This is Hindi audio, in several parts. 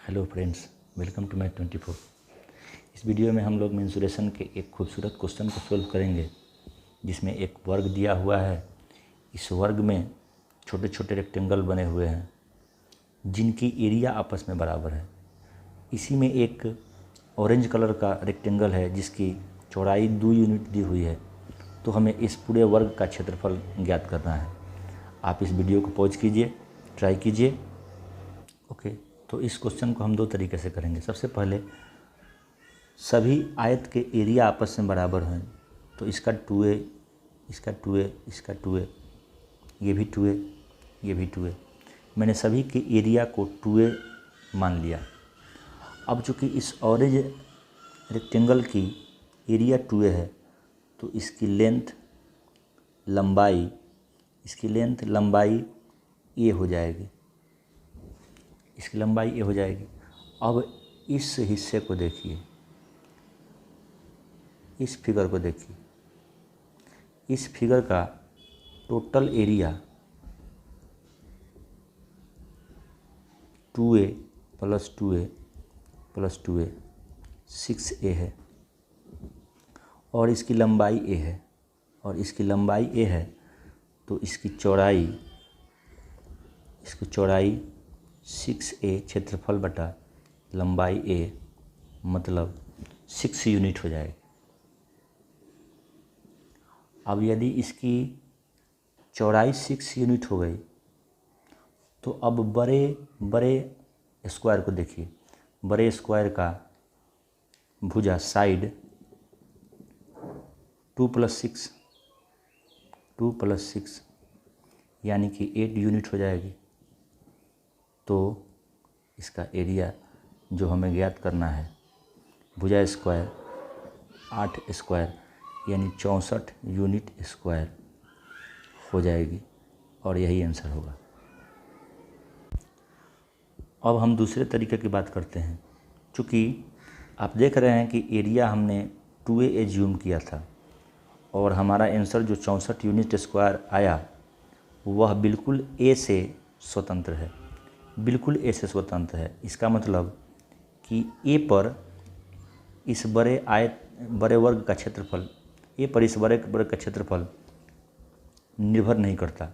Hello friends, welcome to my 24। इस वीडियो में हम लोग मेंसुरेशन के एक खूबसूरत क्वेश्चन को सोल्व करेंगे, जिसमें एक वर्ग दिया हुआ है। इस वर्ग में छोटे छोटे रेक्टेंगल बने हुए हैं जिनकी एरिया आपस में बराबर है। इसी में एक ऑरेंज कलर का रेक्टेंगल है जिसकी चौड़ाई 2 यूनिट दी हुई है। तो हमें इस पूरे वर्ग का क्षेत्रफल ज्ञात करना है। आप इस वीडियो को पॉज कीजिए, ट्राई कीजिए। ओके, तो इस क्वेश्चन को हम 2 तरीके से करेंगे। सबसे पहले सभी आयत के एरिया आपस में बराबर हैं, तो इसका 2a, इसका 2a, इसका 2a, ये भी 2a, ये भी 2a। मैंने सभी के एरिया को 2a मान लिया। अब चूँकि इस ऑरेंज रेक्टेंगल की एरिया 2a है, तो इसकी लेंथ लंबाई a हो जाएगी। इसकी लंबाई a हो जाएगी। अब इस हिस्से को देखिए, इस फिगर को देखिए। इस फिगर का total area 2a plus 2a plus 2a 6a है, और इसकी लंबाई a है, तो इसकी चौड़ाई 6a क्षेत्रफल बटा लंबाई a, मतलब 6 यूनिट हो जाएगी। अब यदि इसकी चौड़ाई 6 यूनिट हो गई, तो अब बड़े स्क्वायर को देखिए। बड़े स्क्वायर का भुजा साइड 2 प्लस 6 यानी कि 8 यूनिट हो जाएगी। तो इसका एरिया जो हमें ज्ञात करना है, भुजा स्क्वायर 8 स्क्वायर यानी 64 यूनिट स्क्वायर हो जाएगी, और यही आंसर होगा। अब हम दूसरे तरीके की बात करते हैं। चूँकि आप देख रहे हैं कि एरिया हमने 2a एज्यूम किया था, और हमारा आंसर जो 64 यूनिट स्क्वायर आया वह बिल्कुल a से स्वतंत्र है, इसका मतलब कि a पर इस बड़े वर्ग का क्षेत्रफल निर्भर नहीं करता।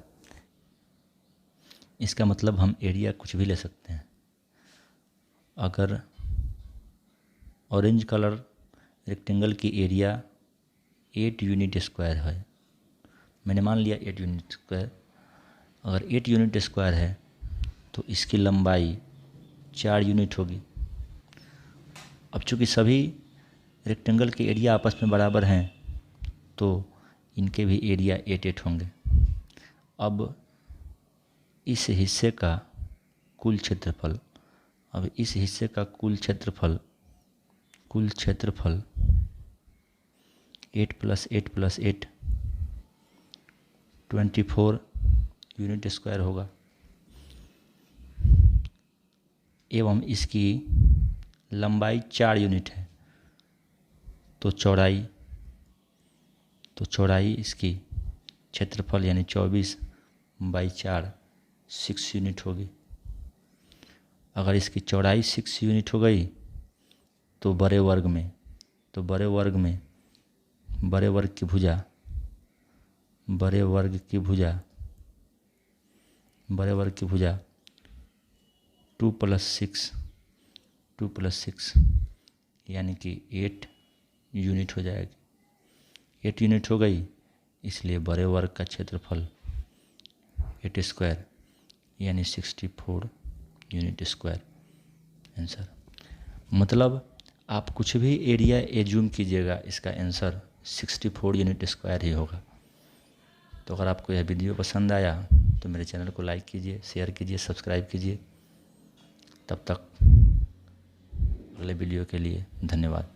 इसका मतलब हम एरिया कुछ भी ले सकते हैं। अगर ऑरेंज कलर रेक्टेंगल की एरिया 8 यूनिट स्क्वायर है, मैंने मान लिया 8 यूनिट स्क्वायर। अगर 8 यूनिट स्क्वायर है तो इसकी लंबाई 4 यूनिट होगी। अब चूँकि सभी रेक्टेंगल के एरिया आपस में बराबर हैं, तो इनके भी एरिया 8 होंगे। अब इस हिस्से का कुल क्षेत्रफल 8 प्लस 8 प्लस 8 24 यूनिट स्क्वायर होगा, एवं इसकी लंबाई 4 यूनिट है। तो चौड़ाई इसकी क्षेत्रफल यानी 24/4 6 यूनिट होगी। अगर इसकी चौड़ाई 6 यूनिट हो गई तो बड़े वर्ग की भुजा 2 प्लस 6 यानी कि 8 यूनिट हो जाएगी। 8 यूनिट हो गई, इसलिए बड़े वर्ग का क्षेत्रफल 8 स्क्वायर यानी 64 यूनिट स्क्वायर आंसर। मतलब आप कुछ भी एरिया एज्यूम कीजिएगा, इसका आंसर 64 यूनिट स्क्वायर ही होगा। तो अगर आपको यह वीडियो पसंद आया तो मेरे चैनल को लाइक कीजिए, शेयर कीजिए, सब्सक्राइब कीजिए। तब तक अगले वीडियो के लिए धन्यवाद।